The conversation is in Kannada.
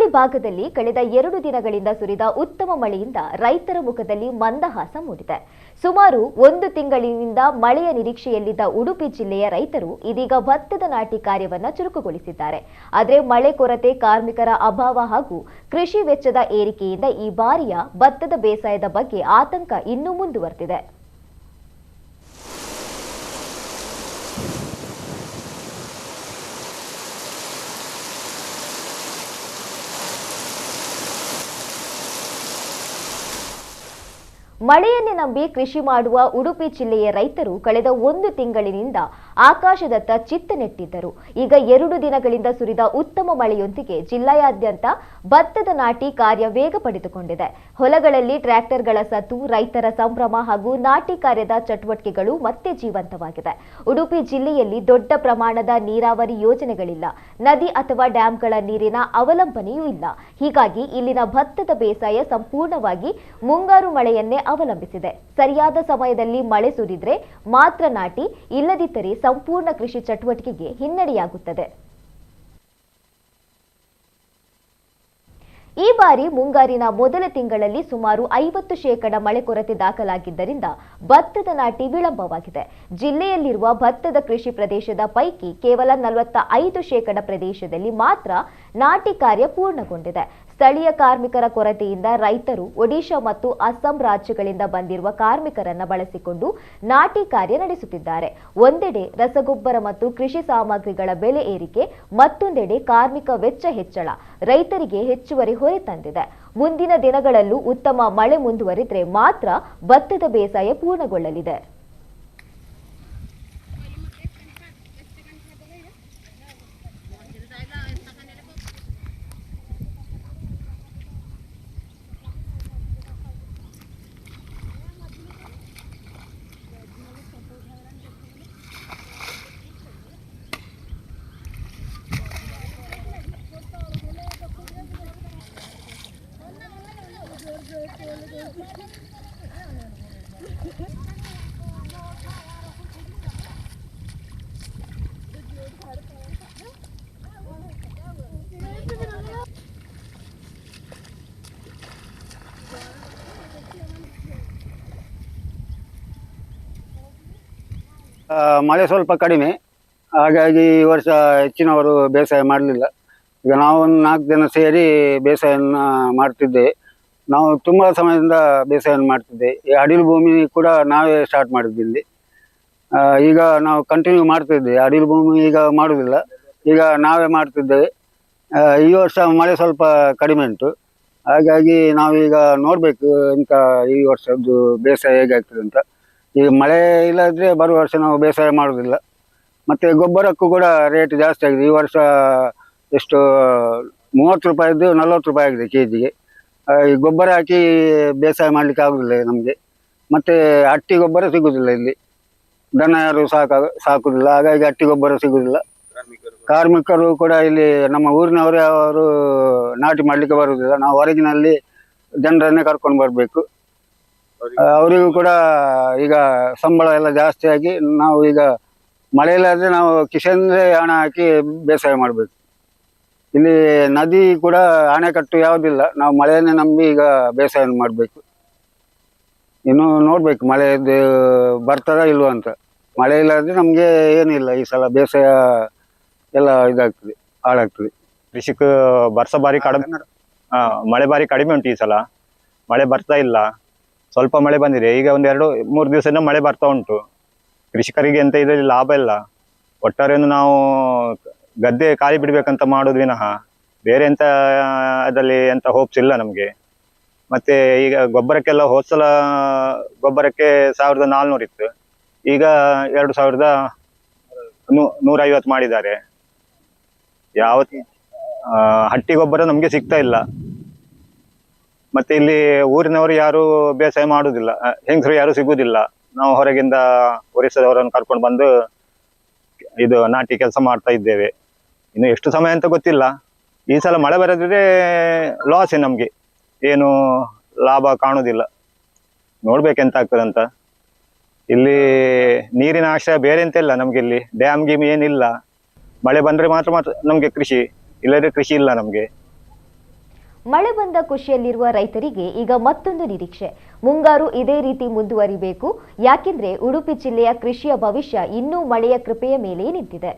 ಕರಾವಳಿ ಭಾಗದಲ್ಲಿ ಕಳೆದ 2 ದಿನಗಳಿಂದ ಸುರಿದ ಉತ್ತಮ ಮಳೆಯಿಂದ ರೈತರ ಮುಖದಲ್ಲಿ ಮಂದಹಾಸ ಮೂಡಿದೆ. ಸುಮಾರು 1 ತಿಂಗಳಿನಿಂದ ಮಳೆಯ ನಿರೀಕ್ಷೆಯಲ್ಲಿದ್ದ ಉಡುಪಿ ಜಿಲ್ಲೆಯ ರೈತರು ಇದೀಗ ಭತ್ತದ ನಾಟಿ ಕಾರ್ಯವನ್ನು ಚುರುಕುಗೊಳಿಸಿದ್ದಾರೆ. ಆದರೆ ಮಳೆ ಕೊರತೆ, ಕಾರ್ಮಿಕರ ಅಭಾವ ಹಾಗೂ ಕೃಷಿ ವೆಚ್ಚದ ಏರಿಕೆಯಿಂದ ಈ ಬಾರಿಯ ಭತ್ತದ ಬೇಸಾಯದ ಬಗ್ಗೆ ಆತಂಕ ಇನ್ನೂ ಮುಂದುವರೆದಿದೆ. ಮಳೆಯನ್ನೇ ನಂಬಿ ಕೃಷಿ ಮಾಡುವ ಉಡುಪಿ ಜಿಲ್ಲೆಯ ರೈತರು ಕಳೆದ 1 ತಿಂಗಳಿನಿಂದ ಆಕಾಶದತ್ತ ಚಿತ್ತ ನೆಟ್ಟಿದ್ದರು. ಈಗ 2 ದಿನಗಳಿಂದ ಸುರಿದ ಉತ್ತಮ ಮಳೆಯೊಂದಿಗೆ ಜಿಲ್ಲೆಯಾದ್ಯಂತ ಭತ್ತದ ನಾಟಿ ಕಾರ್ಯ ವೇಗ ಪಡೆದುಕೊಂಡಿದೆ. ಹೊಲಗಳಲ್ಲಿ ಟ್ರ್ಯಾಕ್ಟರ್ಗಳ ಸದ್ದು, ರೈತರ ಸಂಭ್ರಮ ಹಾಗೂ ನಾಟಿ ಕಾರ್ಯದ ಚಟುವಟಿಕೆಗಳು ಮತ್ತೆ ಜೀವಂತವಾಗಿದೆ. ಉಡುಪಿ ಜಿಲ್ಲೆಯಲ್ಲಿ ದೊಡ್ಡ ಪ್ರಮಾಣದ ನೀರಾವರಿ ಯೋಜನೆಗಳಿಲ್ಲ, ನದಿ ಅಥವಾ ಡ್ಯಾಂಗಳ ನೀರಿನ ಅವಲಂಬನೆಯೂ ಇಲ್ಲ. ಹೀಗಾಗಿ ಇಲ್ಲಿನ ಭತ್ತದ ಬೇಸಾಯ ಸಂಪೂರ್ಣವಾಗಿ ಮುಂಗಾರು ಮಳೆಯನ್ನೇ ಅವಲಂಬಿಸಿದೆ. ಸರಿಯಾದ ಸಮಯದಲ್ಲಿ ಮಳೆ ಸುರಿದ್ರೆ ಮಾತ್ರ ನಾಟಿ, ಇಲ್ಲದಿದ್ದರೆ ಸಂಪೂರ್ಣ ಕೃಷಿ ಚಟುವಟಿಕೆಗೆ ಹಿನ್ನಡೆಯಾಗುತ್ತದೆ. ಈ ಬಾರಿ ಮುಂಗಾರಿನ ಮೊದಲ ತಿಂಗಳಲ್ಲಿ ಸುಮಾರು 50% ಮಳೆ ಕೊರತೆ ದಾಖಲಾಗಿದ್ದರಿಂದ ಭತ್ತದ ನಾಟಿ ವಿಳಂಬವಾಗಿದೆ. ಜಿಲ್ಲೆಯಲ್ಲಿರುವ ಭತ್ತದ ಕೃಷಿ ಪ್ರದೇಶದ ಪೈಕಿ ಕೇವಲ 45% ಪ್ರದೇಶದಲ್ಲಿ ಮಾತ್ರ ನಾಟಿ ಕಾರ್ಯ ಪೂರ್ಣಗೊಂಡಿದೆ. ಸ್ಥಳೀಯ ಕಾರ್ಮಿಕರ ಕೊರತೆಯಿಂದ ರೈತರು ಒಡಿಶಾ ಮತ್ತು ಅಸ್ಸಾಂ ರಾಜ್ಯಗಳಿಂದ ಬಂದಿರುವ ಕಾರ್ಮಿಕರನ್ನ ಬಳಸಿಕೊಂಡು ನಾಟಿ ಕಾರ್ಯ ನಡೆಸುತ್ತಿದ್ದಾರೆ. ಒಂದೆಡೆ ರಸಗೊಬ್ಬರ ಮತ್ತು ಕೃಷಿ ಸಾಮಗ್ರಿಗಳ ಬೆಲೆ ಏರಿಕೆ, ಮತ್ತೊಂದೆಡೆ ಕಾರ್ಮಿಕ ವೆಚ್ಚ ಹೆಚ್ಚಳ ರೈತರಿಗೆ ಹೆಚ್ಚುವರಿ ಹೊರೆ ತಂದಿದೆ. ಮುಂದಿನ ದಿನಗಳಲ್ಲೂ ಉತ್ತಮ ಮಳೆ ಮುಂದುವರಿದರೆ ಮಾತ್ರ ಭತ್ತದ ಬೇಸಾಯ ಪೂರ್ಣಗೊಳ್ಳಲಿದೆ. ಮಳೆ ಸ್ವಲ್ಪ ಕಡಿಮೆ, ಹಾಗಾಗಿ ಈ ವರ್ಷ ಹೆಚ್ಚಿನವರು ಬೇಸಾಯ ಮಾಡಲಿಲ್ಲ. ಈಗ ನಾವು ಒಂದು 4 ಜನ ಸೇರಿ ಬೇಸಾಯವನ್ನು ಮಾಡ್ತಿದ್ದೇವೆ. ನಾವು ತುಂಬ ಸಮಯದಿಂದ ಬೇಸಾಯ ಮಾಡ್ತಿದ್ದೆ. ಈ ಅಡಿಲು ಭೂಮಿ ಕೂಡ ನಾವೇ ಸ್ಟಾರ್ಟ್ ಮಾಡಿದ್ವಿ ಇಲ್ಲಿ. ಈಗ ನಾವು ಕಂಟಿನ್ಯೂ ಮಾಡ್ತಿದ್ದೇವೆ. ಅಡಿಲು ಭೂಮಿ ಈಗ ಮಾಡುವುದಿಲ್ಲ, ಈಗ ನಾವೇ ಮಾಡ್ತಿದ್ದೇವೆ. ಈ ವರ್ಷ ಮಳೆ ಸ್ವಲ್ಪ ಕಡಿಮೆ ಉಂಟು, ಹಾಗಾಗಿ ನಾವೀಗ ನೋಡಬೇಕು ಎಂತ ಈ ವರ್ಷದ್ದು ಬೇಸಾಯ ಹೇಗಾಗ್ತದೆ ಅಂತ. ಈಗ ಮಳೆ ಇಲ್ಲದ್ರೆ ಬರುವ ವರ್ಷ ನಾವು ಬೇಸಾಯ ಮಾಡೋದಿಲ್ಲ. ಮತ್ತು ಗೊಬ್ಬರಕ್ಕೂ ಕೂಡ ರೇಟ್ ಜಾಸ್ತಿ ಆಗಿದೆ. ಈ ವರ್ಷ ಎಷ್ಟು 30 ರೂಪಾಯಿದ್ದು 40 ರೂಪಾಯಿ ಆಗಿದೆ ಕೆಜಿಗೆ. ಈ ಗೊಬ್ಬರ ಹಾಕಿ ಬೇಸಾಯ ಮಾಡಲಿಕ್ಕೆ ಆಗೋದಿಲ್ಲ ನಮಗೆ. ಮತ್ತು ಹಟ್ಟಿ ಗೊಬ್ಬರ ಸಿಗೋದಿಲ್ಲ ಇಲ್ಲಿ, ದನ ಯಾರು ಸಾಕುದಿಲ್ಲ, ಹಾಗಾಗಿ ಹಟ್ಟಿ ಗೊಬ್ಬರ ಸಿಗೋದಿಲ್ಲ. ಕಾರ್ಮಿಕರು ಕೂಡ ಇಲ್ಲಿ ನಮ್ಮ ಊರಿನವರೇ ಅವರು ನಾಟಿ ಮಾಡಲಿಕ್ಕೆ ಬರುವುದಿಲ್ಲ. ನಾವು ಹೊರಗಿನಲ್ಲಿ ಜನರನ್ನೇ ಕರ್ಕೊಂಡು ಬರಬೇಕು. ಅವರಿಗೂ ಕೂಡ ಈಗ ಸಂಬಳ ಎಲ್ಲ ಜಾಸ್ತಿ ಆಗಿ ನಾವು ಈಗ ಮಳೆ ಇಲ್ಲಾದರೆ ನಾವು ಕಿಶನ್ಗೆ ಹಣ ಹಾಕಿ ಬೇಸಾಯ ಮಾಡಬೇಕು. ಇಲ್ಲಿ ನದಿ ಕೂಡ ಅಣೆಕಟ್ಟು ಯಾವುದಿಲ್ಲ, ನಾವು ಮಳೆಯನ್ನೇ ನಂಬಿ ಈಗ ಬೇಸಾಯ ಮಾಡಬೇಕು. ಇನ್ನು ನೋಡ್ಬೇಕು ಮಳೆಯದ್ದು ಬರ್ತದ ಇಲ್ವ ಅಂತ. ಮಳೆ ಇಲ್ಲಾದರೆ ನಮಗೆ ಏನಿಲ್ಲ, ಈ ಸಲ ಬೇಸಾಯ ಎಲ್ಲ ಇದಾಗ್ತದೆ, ಹಾಳಾಗ್ತದೆ. ಕೃಷಿಕ ವರ್ಷ ಬಾರಿ ಕಡಿಮೆ, ಮಳೆ ಬಾರಿ ಕಡಿಮೆ ಉಂಟು ಈ ಸಲ. ಮಳೆ ಬರ್ತಾ ಇಲ್ಲ. ಸ್ವಲ್ಪ ಮಳೆ ಬಂದಿದೆ, ಈಗ 1-2-3 ದಿವಸದಿಂದ ಮಳೆ ಬರ್ತಾ ಉಂಟು. ಕೃಷಿಕರಿಗೆ ಎಂತ ಇದರಲ್ಲಿ ಲಾಭ ಇಲ್ಲ. ಒಟ್ಟಾರೆಯನ್ನು ನಾವು ಗದ್ದೆ ಖಾಲಿ ಬಿಡ್ಬೇಕಂತ ಮಾಡೋದು ವಿನಃ ಬೇರೆ ಎಂತ ಅದರಲ್ಲಿ ಎಂತ ಹೋಪ್ಸ್ ಇಲ್ಲ ನಮಗೆ. ಮತ್ತೆ ಈಗ ಗೊಬ್ಬರಕ್ಕೆಲ್ಲ ಹೋದ್ಸಲ ಗೊಬ್ಬರಕ್ಕೆ 1400 ಇತ್ತು, ಈಗ 2150 ಮಾಡಿದ್ದಾರೆ. ಹಟ್ಟಿ ಗೊಬ್ಬರ ನಮಗೆ ಸಿಗ್ತಾ ಇಲ್ಲ. ಮತ್ತೆ ಇಲ್ಲಿ ಊರಿನವರು ಯಾರು ಬೇಸಾಯ ಮಾಡುವುದಿಲ್ಲ, ಹೆಂಗಸರು ಯಾರು ಸಿಗುವುದಿಲ್ಲ. ನಾವು ಹೊರಗಿಂದ ಒರಿಸ್ಸಾದವರನ್ನು ಕರ್ಕೊಂಡು ಬಂದು ಇದು ನಾಟಿ ಕೆಲಸ ಮಾಡ್ತಾ ಇದ್ದೇವೆ. ಇನ್ನು ಎಷ್ಟು ಸಮಯ ಅಂತ ಗೊತ್ತಿಲ್ಲ. ಈ ಸಲ ಮಳೆ ಬರದಿದ್ರೆ ಲಾಸೇ ನಮಗೆ, ಏನು ಲಾಭ ಕಾಣುವುದಿಲ್ಲ. ನೋಡ್ಬೇಕೆಂತ ಆಗ್ತದಂತ. ಇಲ್ಲಿ ನೀರಿನ ಆಶ್ರಯ ಬೇರೆ ಎಂತ ಇಲ್ಲ ನಮ್ಗೆ. ಇಲ್ಲಿ ಡ್ಯಾಮ್ ಗೀಮ್ ಏನಿಲ್ಲ. ಮಳೆ ಬಂದ್ರೆ ಮಾತ್ರ ನಮ್ಗೆ ಕೃಷಿ, ಇಲ್ಲದ್ರೆ ಕೃಷಿ ಇಲ್ಲ ನಮ್ಗೆ. ಮಳೆ ಬಂದ ಖುಷಿಯಲ್ಲಿರುವ ರೈತರಿಗೆ ಈಗ ಮತ್ತೊಂದು ನಿರೀಕ್ಷೆ. ಮುಂಗಾರು ಇದೇ ರೀತಿ ಮುಂದುವರಿಬೇಕು. ಯಾಕೆಂದ್ರೆ ಉಡುಪಿ ಜಿಲ್ಲೆಯ ಕೃಷಿಯ ಭವಿಷ್ಯ ಇನ್ನೂ ಮಳೆಯ ಕೃಪೆಯ ಮೇಲೆ ನಿಂತಿದೆ.